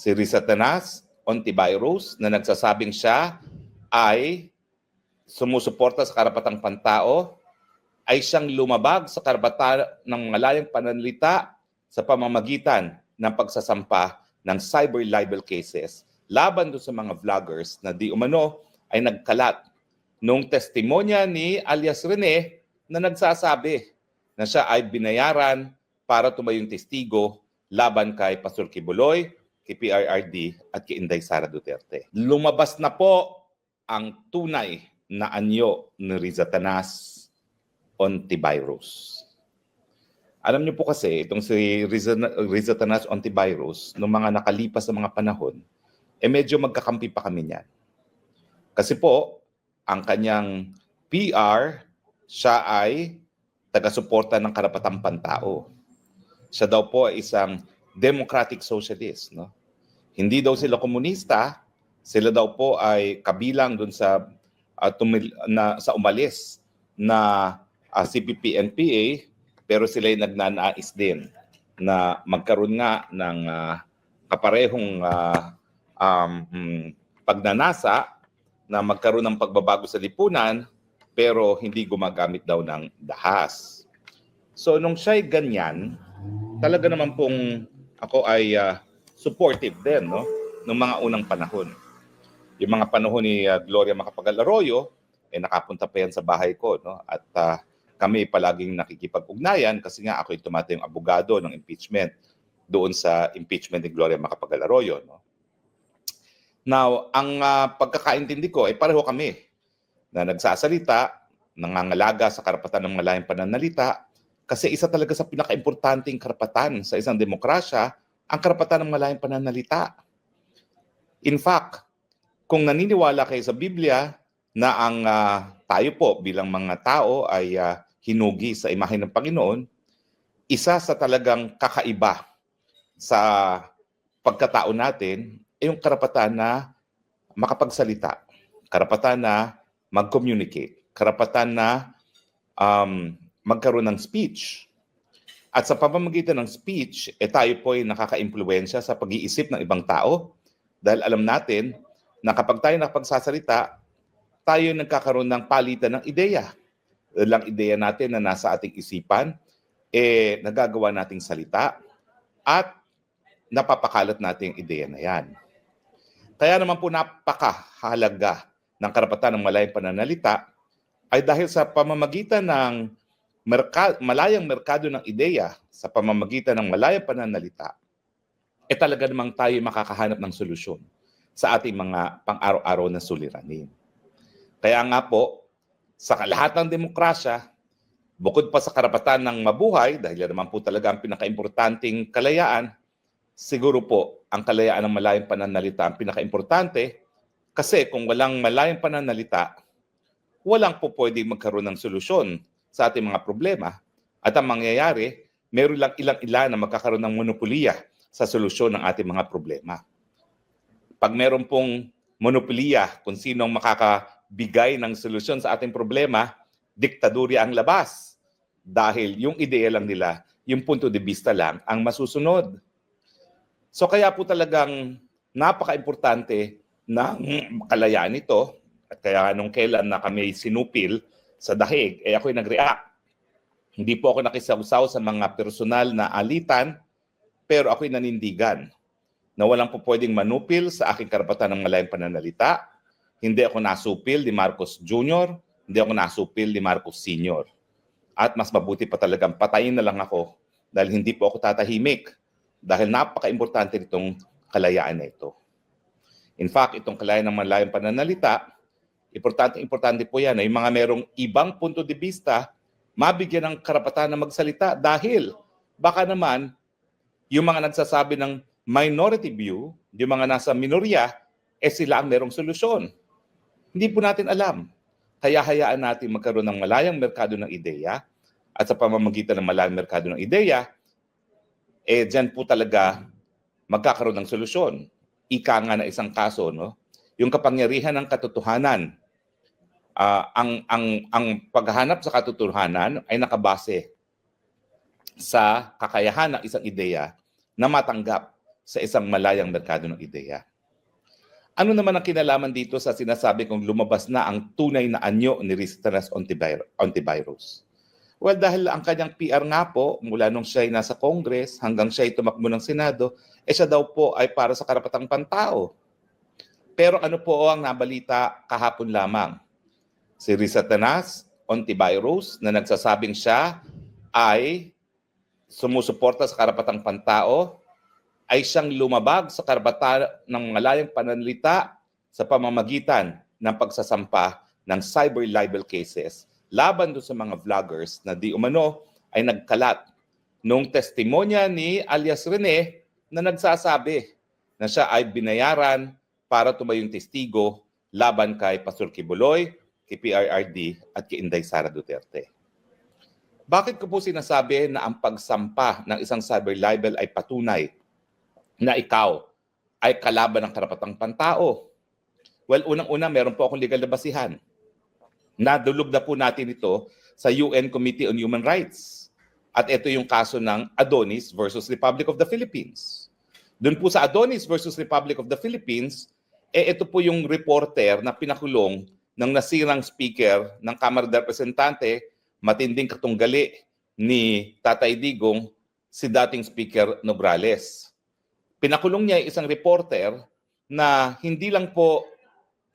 si Rizatanas Ontiveros na nagsasabing siya ay sumusuporta sa karapatang pantao, ay siyang lumabag sa karapatan ng malayang pananalita sa pamamagitan ng pagsasampa ng cyber libel cases laban doon sa mga vloggers na di umano ay nagkalat nung testimonya ni alias Rene na nagsasabi na siya ay binayaran para tumayong testigo laban kay Pastor Kibuloy, kay PRRD at kay Inday Sara Duterte. Lumabas na po ang tunay na anyo ni Rizatanas Ontiveros. Alam niyo po kasi, itong si Rizatanas Ontiveros, noong mga nakalipas na mga panahon, medyo magkakampi pa kami niyan. Kasi po, ang kanyang PR, siya ay taga-suporta ng karapatang pantao. Siya daw po ay isang democratic socialist. No? Hindi daw sila komunista, sila daw po ay kabilang dun sa, sa umalis na CPP-NPA, pero sila ay nagnanais din na magkaroon nga ng kaparehong pagnanasa na magkaroon ng pagbabago sa lipunan, pero hindi gumagamit daw ng dahas. So nung siya'y ganyan, talaga naman pong ako ay supportive din, no? Nung mga unang panahon. Yung mga panahon ni Gloria Macapagal-Arroyo, nakapunta pa yan sa bahay ko, no? At kami palaging nakikipag-ugnayan kasi nga ako yung tumatayong abogado ng impeachment doon sa impeachment ni Gloria Macapagal-Arroyo, no? Now, ang pagkakaintindi ko ay pareho kami na nagsasalita, nangangalaga sa karapatan ng malayang pananalita kasi isa talaga sa pinaka-importanting karapatan sa isang demokrasya ang karapatan ng malayang pananalita. In fact, kung naniniwala kayo sa Biblia na ang tayo po bilang mga tao ay hinugi sa imahe ng Panginoon, isa sa talagang kakaiba sa pagkatao natin ay yung karapatan na makapagsalita, karapatan na mag-communicate, karapatan na magkaroon ng speech. At sa pamamagitan ng speech, tayo po ay nakaka-impluwensya sa pag-iisip ng ibang tao dahil alam natin na kapag tayo nakapagsasalita, tayo nagkakaroon ng palitan ng ideya. Lang ideya natin na nasa ating isipan, nagagawa nating salita at napapakalat natin yung ideya na yan. Kaya naman po napakahalaga ng karapatan ng malayang pananalita ay dahil sa pamamagitan ng malayang merkado ng ideya, sa pamamagitan ng malayang pananalita, talaga namang tayo makakahanap ng solusyon sa ating mga pang-araw-araw na suliranin. Kaya nga po, sa lahat ng demokrasya, bukod pa sa karapatan ng mabuhay, dahil naman po talaga ang pinaka-importanting kalayaan, siguro po ang kalayaan ng malayang pananalita ang pinaka-importante kasi kung walang malayang pananalita, walang po pwedeng magkaroon ng solusyon sa ating mga problema. At ang mangyayari, meron lang ilang-ilan na magkakaroon ng monopolya sa solusyon ng ating mga problema. Pag meron pong monopolya kung sino ang makakabigay ng solusyon sa ating problema, diktadurya ang labas. Dahil yung ideya lang nila, yung punto de vista lang ang masusunod. So kaya po talagang napaka-importante ng kalayaan ito. At kaya nung kailan na kami sinupil sa dahig, ako'y nag-react. Hindi po ako nakisawsaw sa mga personal na alitan, pero ako'y nanindigan na walang po pwedeng manupil sa aking karapatan ng malayang pananalita. Hindi ako nasupil ni Marcos Jr., hindi ako nasupil ni Marcos Sr. At mas mabuti pa talagang patayin na lang ako dahil hindi po ako tatahimik dahil napaka-importante nitong kalayaan na ito. In fact, itong kalayaan ng malayang pananalita, importante po yan na yung mga merong ibang punto de vista, mabigyan ng karapatan na magsalita dahil baka naman yung mga nagsasabi ng minority view, yung mga nasa minorya, sila ang merong solusyon. Hindi po natin alam. Kaya hayaan natin magkaroon ng malayang merkado ng ideya at sa pamamagitan ng malayang merkado ng ideya, dyan po talaga magkakaroon ng solusyon. Ika nga na isang kaso, no? Yung kapangyarihan ng katotohanan, ang paghahanap sa katotohanan ay nakabase sa kakayahan ng isang ideya na matanggap sa isang malayang merkado ng ideya. Ano naman ang kinalaman dito sa sinasabi kong lumabas na ang tunay na anyo ni Ristanas Ontiveros? Well, dahil ang kanyang PR nga po, mula nung siya ay nasa Congress hanggang siya ay tumakbo ng Senado, siya daw po ay para sa karapatang pantao. Pero ano po ang nabalita kahapon lamang? Si Ristanas Ontiveros na nagsasabing siya ay sumusuporta sa karapatang pantao, ay siyang lumabag sa karapatan ng malayang pananalita sa pamamagitan ng pagsasampa ng cyber libel cases laban doon sa mga vloggers na di umano ay nagkalat nung testimonya ni alias Rene na nagsasabi na siya ay binayaran para tumayong testigo laban kay Pastor Kibuloy, kay PRRD at kay Inday Sara Duterte. Bakit ko po sinasabi na ang pagsampa ng isang cyber libel ay patunay na ikaw ay kalaban ng karapatang pantao? Well, unang-una, meron po akong legal na basihan. Nadulog na po natin ito sa UN Committee on Human Rights. At ito yung kaso ng Adonis versus Republic of the Philippines. Doon po sa Adonis versus Republic of the Philippines, ito po yung reporter na pinakulong ng nasirang speaker ng Kamara de Representante, matinding katunggali ni Tatay Digong, si dating Speaker Nograles. Pinakulong niya isang reporter na hindi lang po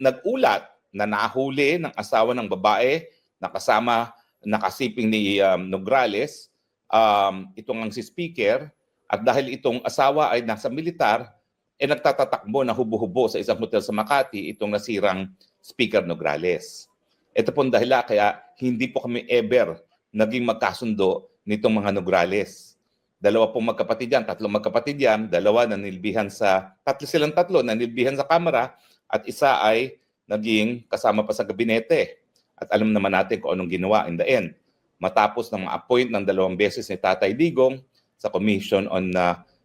nag-ulat na nahuli ng asawa ng babae na kasama nakasiping ni Nograles, itong ang si speaker, at dahil itong asawa ay nasa militar, nagtatatakbo na hubo-hubo sa isang hotel sa Makati itong nasirang speaker Nograles. Ito pong dahilan kaya hindi po kami ever naging magkasundo nitong mga Nograles. Dalawa pong magkapatid yan, tatlong magkapatid yan, dalawa nanilbihan silang tatlo nanilbihan sa Kamara at isa ay naging kasama pa sa gabinete. At alam naman natin kung anong ginawa in the end. Matapos ng ma-appoint ng 2 beses ni Tatay Digong sa Commission on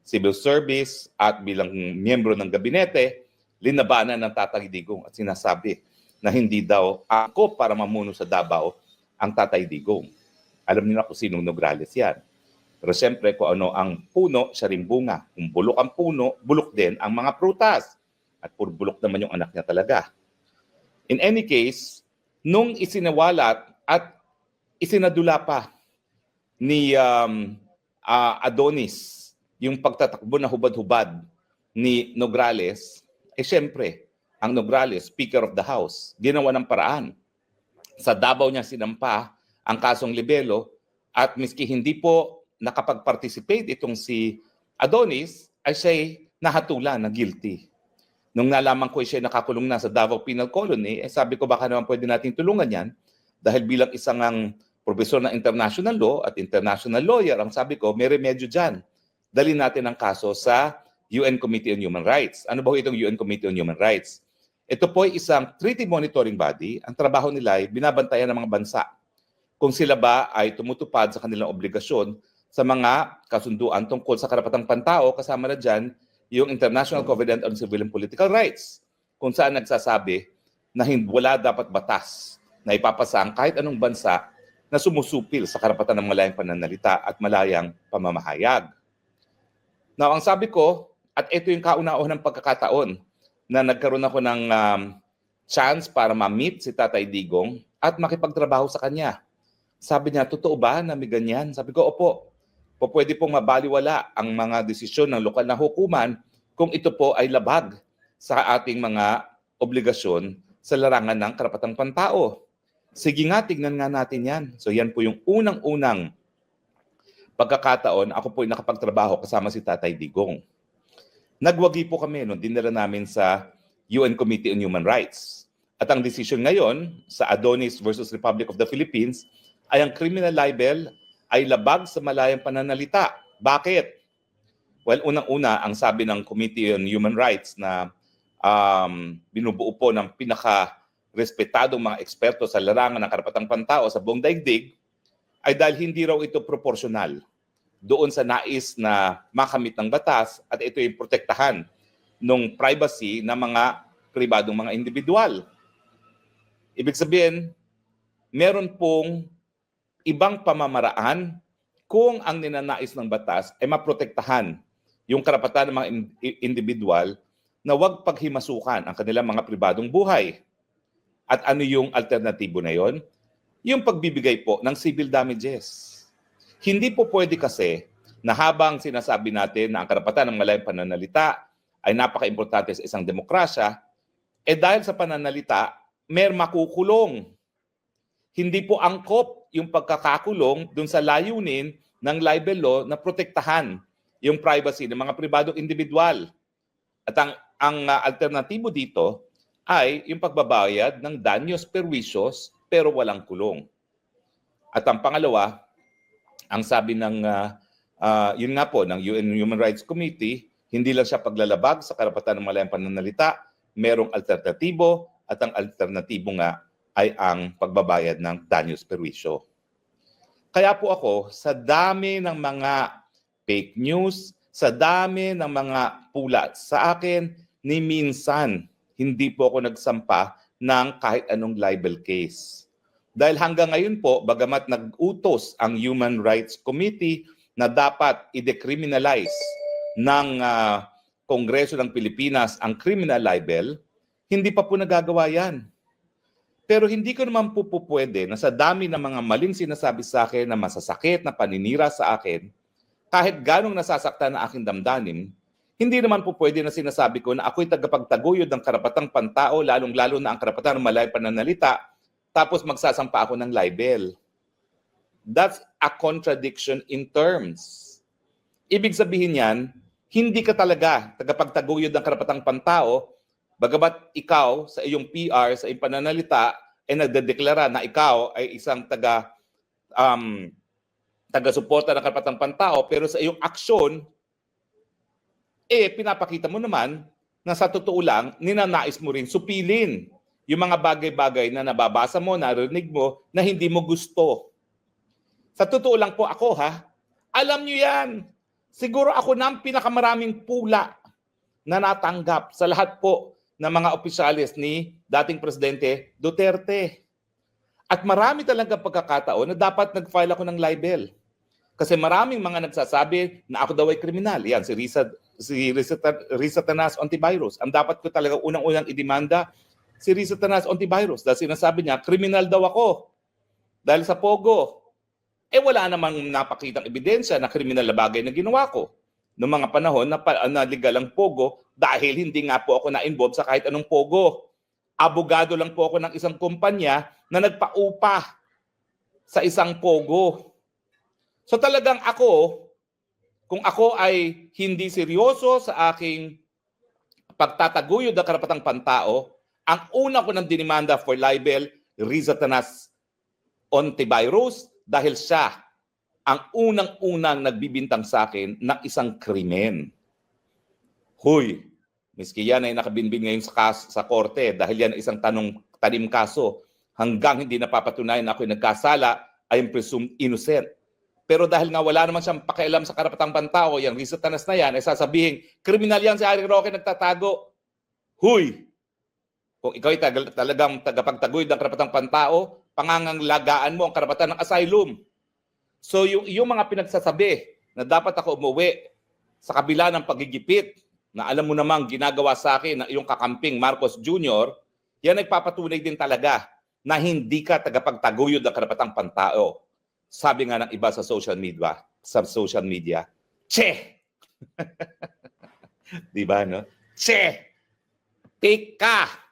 Civil Service at bilang miyembro ng gabinete, linabanan ng Tatay Digong at sinasabi na hindi daw ako para mamuno sa Davao ang Tatay Digong. Alam niyo na kung sinong Nograles yan. Pero siyempre, kung ano ang puno, siya rin bunga. Kung bulok ang puno, bulok din ang mga prutas. At puro bulok naman yung anak niya talaga. In any case, nung isinawalat at isinadula pa ni Adonis yung pagtatakbo na hubad-hubad ni Nograles, siyempre, ang Nograles, Speaker of the House, ginawa ng paraan. Sa Davao niya sinampa ang kasong libelo at miski hindi po nakapag-participate itong si Adonis, ay siya'y nahatulan na guilty. Nung nalaman ko siya nakakulong na sa Davao Penal Colony, sabi ko baka naman pwede nating tulungan yan dahil bilang isang profesor ng international law at international lawyer, ang sabi ko, may remedyo dyan. Dali natin ang kaso sa UN Committee on Human Rights. Ano ba itong UN Committee on Human Rights? Ito po ay isang treaty monitoring body. Ang trabaho nila ay binabantayan ng mga bansa kung sila ba ay tumutupad sa kanilang obligasyon sa mga kasunduan tungkol sa karapatang pantao, kasama na dyan yung International Covenant on Civil and Political Rights, kung saan nagsasabi na wala dapat batas na ipapasa ang kahit anong bansa na sumusupil sa karapatan ng malayang pananalita at malayang pamamahayag. Now, ang sabi ko, at ito yung kauna-unang pagkakataon na nagkaroon ako ng chance para ma-meet si Tatay Digong at makipagtrabaho sa kanya. Sabi niya, totoo ba na may ganyan? Sabi ko, opo. Pwede pong mabaliwala ang mga desisyon ng lokal na hukuman kung ito po ay labag sa ating mga obligasyon sa larangan ng karapatang pantao. Sige nga, tignan nga natin yan. So yan po yung unang-unang pagkakataon, ako po ay nakapagtrabaho kasama si Tatay Digong. Nagwagi po kami nung dinala namin sa UN Committee on Human Rights. At ang desisyon ngayon sa Adonis versus Republic of the Philippines ay ang criminal libel ay labag sa malayang pananalita. Bakit? Well, unang-una, ang sabi ng Committee on Human Rights na binubuo po ng pinaka-respetadong mga eksperto sa larangan ng karapatang pantao sa buong daigdig, ay dahil hindi raw ito proporsyonal doon sa nais na makamit ng batas at ito ay protektahan ng privacy ng mga pribadong mga individual. Ibig sabihin, meron pong ibang pamamaraan kung ang ninanais ng batas ay maprotektahan yung karapatan ng mga individual na huwag paghimasukan ang kanilang mga pribadong buhay. At ano yung alternatibo na yon? Yung pagbibigay po ng civil damages. Hindi po pwede kasi na habang sinasabi natin na ang karapatan ng malayang pananalita ay napaka-importante sa isang demokrasya, dahil sa pananalita, may makukulong. Hindi po angkop yung pagkakakulong dun sa layunin ng libel law na protektahan yung privacy ng mga pribadong individual. At ang alternatibo dito ay yung pagbabayad ng danyos perwisyos pero walang kulong. At ang pangalawa, ang sabi ng yun nga po ng UN Human Rights Committee, hindi lang siya paglalabag sa karapatan ng malayang pananalita, merong alternatibo at ang alternatibo nga ay ang pagbabayad ng danyos perwisyo. Kaya po ako, sa dami ng mga fake news, sa dami ng mga pula sa akin, ni minsan hindi po ako nagsampa ng kahit anong libel case. Dahil hanggang ngayon po, bagamat nag-utos ang Human Rights Committee na dapat i-decriminalize ng Kongreso ng Pilipinas ang criminal libel, hindi pa po nagagawa yan. Pero hindi ko naman po pwede na sa dami ng mga maling sinasabi sa akin na masasakit na paninira sa akin, kahit ganong nasasaktan na aking damdamin, hindi naman po pwede na sinasabi ko na ako'y tagapagtaguyod ng karapatang pantao, lalong-lalo na ang karapatan ng malayang pananalita, tapos magsasampa ako ng libel. That's a contradiction in terms. Ibig sabihin yan, hindi ka talaga tagapagtaguyod ng karapatang pantao, bagamat ikaw sa iyong PR, sa iyong pananalita, ay nagdedeklara na ikaw ay isang taga-suporta ng karapatang pantao, pero sa iyong aksyon, pinapakita mo naman na sa totoo lang, ninanais mo rin supilin yung mga bagay-bagay na nababasa mo, narinig mo, na hindi mo gusto. Sa totoo lang po ako alam nyo yan. Siguro ako na ang pinakamaraming pula na natanggap sa lahat po ng mga opisyalis ni dating Presidente Duterte. At marami talaga pagkakataon na dapat nag-file ako ng libel. Kasi maraming mga nagsasabi na ako daw ay kriminal. Yan, si Risa Tanas Ontiveros. Ang dapat ko talaga unang-unang idemanda si Risa Tanas Ontiveros dahil sinasabi niya, kriminal daw ako dahil sa Pogo. Wala namang napakitang ebidensya na kriminal na bagay na ginawa ko noong mga panahon na legal ang Pogo dahil hindi nga po ako na-involve sa kahit anong Pogo. Abogado lang po ako ng isang kumpanya na nagpaupa sa isang Pogo. So talagang ako, kung ako ay hindi seryoso sa aking pagtataguyod ng karapatang pantao, ang una ko ng dinimanda for libel, Risa Tanas Ontiveros, dahil siya ang unang-unang nagbibintang sa akin ng isang krimen. Huy, miski yan ay nakabinbin ngayon sa korte dahil yan ay isang tanim kaso hanggang hindi napapatunayan na ako'y nagkasala, I am presumed innocent. Pero dahil nga wala naman siyang pakialam sa karapatang pantao, yung Risa Tanas na yan, ay sasabihin, kriminal yan si Harry Roque nagtatago. Huy! Kung ikaw ay talagang tagapagtaguyod ng karapatang pantao, pangangalagaan mo ang karapatan ng asylum. So yung mga pinagsasabi na dapat ako umuwi sa kabila ng pagigipit na alam mo namang ginagawa sa akin ng iyong kakamping Marcos Jr., yan nagpapatunay din talaga na hindi ka tagapagtaguyod ng karapatang pantao. Sabi nga ng iba sa social media, che! Di ba, no? Che! Take ka!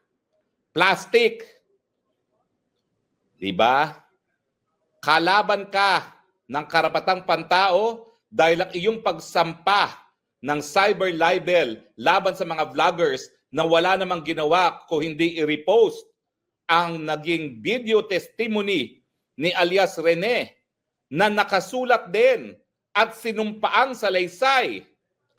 Plastic! Di ba? Kalaban ka ng karapatang pantao dahil ang iyong pagsampa ng cyber libel laban sa mga vloggers na wala namang ginawa kung hindi i-repost ang naging video testimony ni alias Rene na nakasulat din at sinumpaang salaysay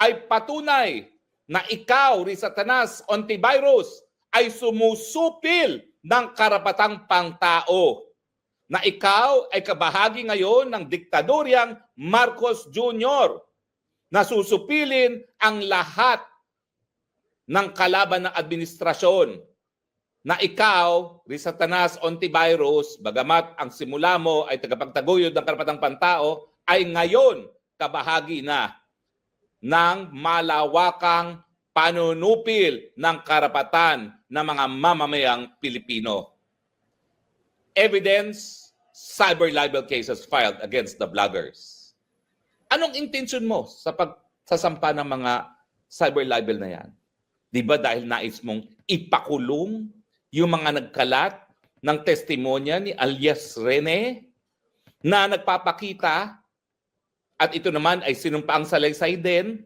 ay patunay na ikaw, Risa Tanas Ontiveros, ay sumusupil ng karapatang pangtao. Na ikaw ay kabahagi ngayon ng diktadoryang Marcos Jr. na susupilin ang lahat ng kalaban ng administrasyon. Na ikaw, Risa Tanas Ontiveros, bagamat ang simula mo ay tagapagtaguyod ng karapatang pantao, ay ngayon kabahagi na ng malawakang panunupil ng karapatan ng mga mamamayang Pilipino. Evidence, cyber libel cases filed against the vloggers. Anong intention mo sa pagsasampa ng mga cyber libel na yan? Di ba dahil nais mong ipakulong yung mga nagkalat ng testimonya ni alias Rene na nagpapakita, at ito naman ay sinumpaang salaysay din,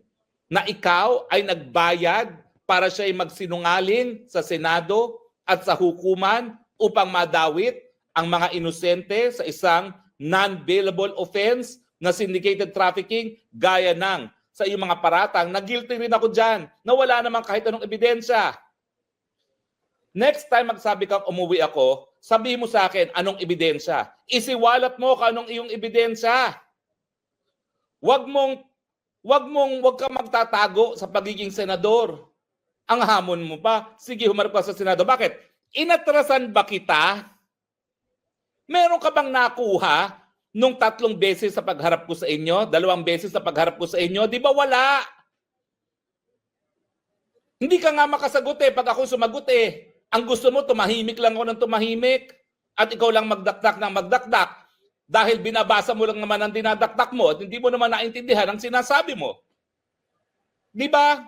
na ikaw ay nagbayad para siya ay magsinungaling sa Senado at sa hukuman upang madawit ang mga inosente sa isang non-bailable offense na syndicated trafficking gaya ng sa iyong mga paratang na guilty rin ako dyan na wala naman kahit anong ebidensya. Next time magsabi kang umuwi ako, sabihin mo sa akin anong ebidensya. Isiwalat mo kung anong iyong ebidensya. Huwag kang magtatago sa pagiging senador. Ang hamon mo pa, sige humarap ka sa Senado. Bakit? Inatrasan ba kita? Meron ka bang nakuha nung 3 beses sa pagharap ko sa inyo? 2 beses sa pagharap ko sa inyo? Di ba wala? Hindi ka nga makasagot pag ako sumagot Ang gusto mo, tumahimik lang ako ng tumahimik. At ikaw lang magdakdak ng magdakdak. Dahil binabasa mo lang naman ang dinadakdak mo at hindi mo naman naintindihan ang sinasabi mo. Di ba?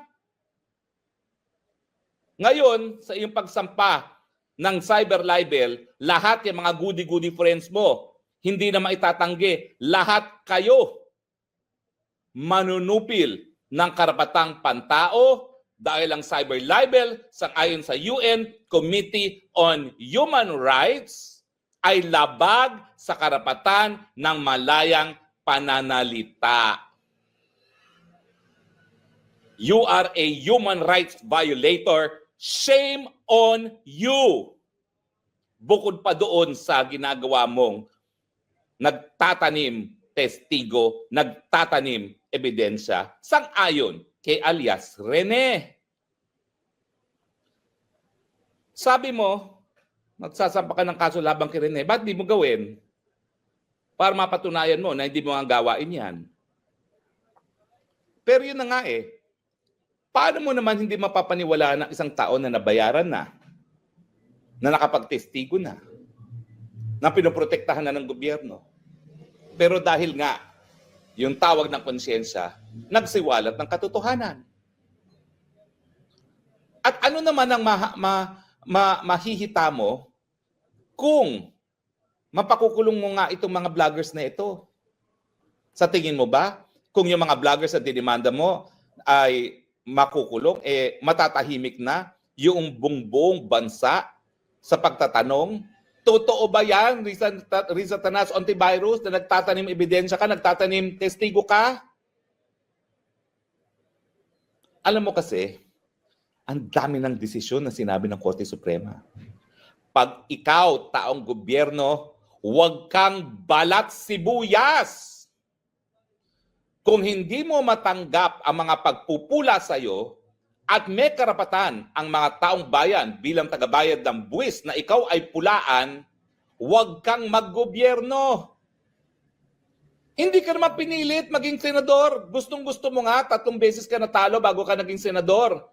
Ngayon, sa iyong pagsampa ng cyber libel, lahat yung mga goody-goody friends mo, hindi na maitatanggi. Lahat kayo manunupil ng karapatang pantao dahil ang cyber libel sang-ayon sa UN Committee on Human Rights ay labag sa karapatan ng malayang pananalita. You are a human rights violator. Shame on you. Bukod pa doon sa ginagawa mong nagtatanim testigo, nagtatanim ebidensya, sang-ayon kay alias Rene. Sabi mo, magsasampa ka ng kaso labang kay Rene, ba't di mo gawin? Para mapatunayan mo na hindi mo ang gawain yan. Pero yun na nga paano mo naman hindi mapapaniwalaan ng isang tao na nabayaran na nakapagtestigo na pinoprotektahan na ng gobyerno? Pero dahil nga, yung tawag ng konsyensya, nagsiwalat ng katotohanan. At ano naman ang mahihita mo kung mapakukulong mo nga itong mga vloggers na ito? Sa tingin mo ba, kung yung mga vloggers na dinimanda mo ay makukulong, matatahimik na yung buong bansa sa pagtatanong? Totoo ba yan, Riza Tanas Ontivirus, na nagtatanim ebidensya ka, nagtatanim testigo ka? Alam mo kasi, ang dami ng desisyon na sinabi ng Korte Suprema. Pag ikaw, taong gobyerno, huwag kang balat sibuyas. Kung hindi mo matanggap ang mga pagpupula sa iyo at may karapatan ang mga taong bayan bilang tagabayad ng buwis na ikaw ay pulaan, huwag kang maggobyerno. Hindi ka naman pinilit maging senador. Gustong-gusto mo nga, 3 beses ka natalo bago ka naging senador.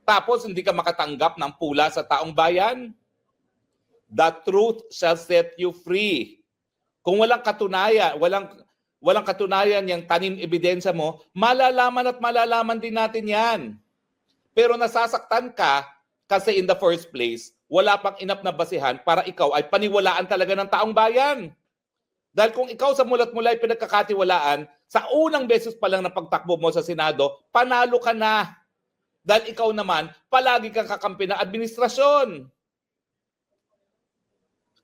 Tapos hindi ka makatanggap ng pula sa taong bayan. The truth shall set you free. Kung walang katunayan, walang katunayan yung tanim ebidensya mo, malalaman at malalaman din natin yan. Pero nasasaktan ka kasi in the first place, wala pang enough na basihan para ikaw ay paniwalaan talaga ng taong bayan. Dahil kung ikaw sa mulat-mula ay pinagkakatiwalaan, sa unang beses pa lang na pagtakbo mo sa Senado, panalo ka na. Dahil ikaw naman, palagi kang kakampi ng administrasyon.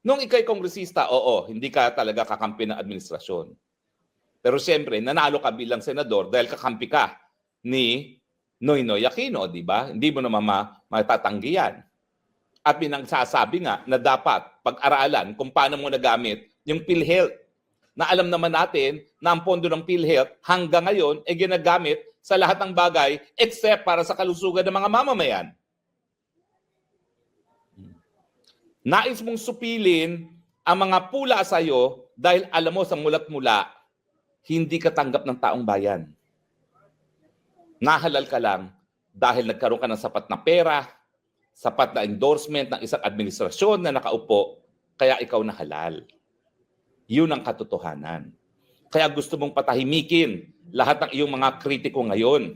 Nung ikaw'y kongresista, oo, hindi ka talaga kakampi ng administrasyon. Pero siyempre, nanalo ka bilang senador dahil kakampi ka ni Noynoy Aquino, di ba? Hindi mo naman matatanggi yan. At pinagsasabi nga na dapat pag-aralan kung paano mo nagamit yung PhilHealth. Na alam naman natin na ang pondo ng PhilHealth hanggang ngayon ay ginagamit sa lahat ng bagay except para sa kalusugan ng mga mamamayan. Nais mong supilin ang mga pula sa iyo dahil alam mo sa mulat-mula, hindi ka tanggap ng taong bayan. nahalal ka lang dahil nagkaroon ka ng sapat na pera, sapat na endorsement ng isang administrasyon na nakaupo, kaya ikaw nahalal. Yun ang katotohanan. Kaya gusto mong patahimikin lahat ng iyong mga kritiko ngayon.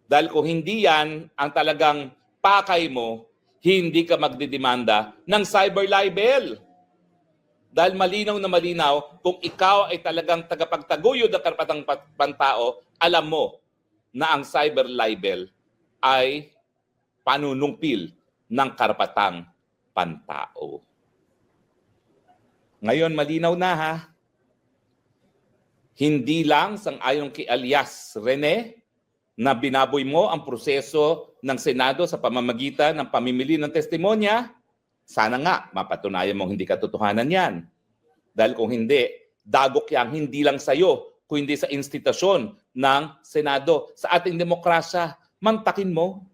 Dahil kung hindi yan ang talagang pakay mo, hindi ka magdidemanda ng cyber libel. Dahil malinaw na malinaw, kung ikaw ay talagang tagapagtaguyod ng karapatang pantao, alam mo na ang cyber libel ay panunungpil ng karapatang pantao. Ngayon, malinaw na ha. Hindi lang sang-ayon kay alias Rene na binaboy mo ang proseso ng Senado sa pamamagitan ng pamimili ng testimonya. Sana nga mapatunayan mong hindi katotohanan yan. Dahil kung hindi, dagok yang hindi lang sa iyo, kundi sa institusyon ng Senado. Sa ating demokrasya, mantakin mo.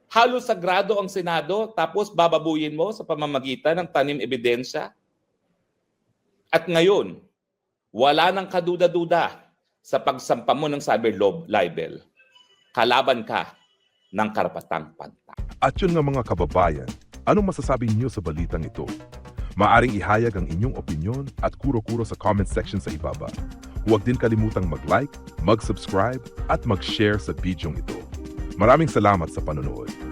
Halos sagrado ang Senado, tapos bababuyin mo sa pamamagitan ng tanim ebidensya. At ngayon, wala nang kaduda-duda sa pagsampa mo ng cyber libel. Kalaban ka ng karapatang pantao. At yun nga mga kababayan, anong masasabi niyo sa balitang ito? Maaring ihayag ang inyong opinyon at kuro-kuro sa comment section sa ibaba. Huwag din kalimutang mag-like, mag-subscribe at mag-share sa bidyong ito. Maraming salamat sa panonood.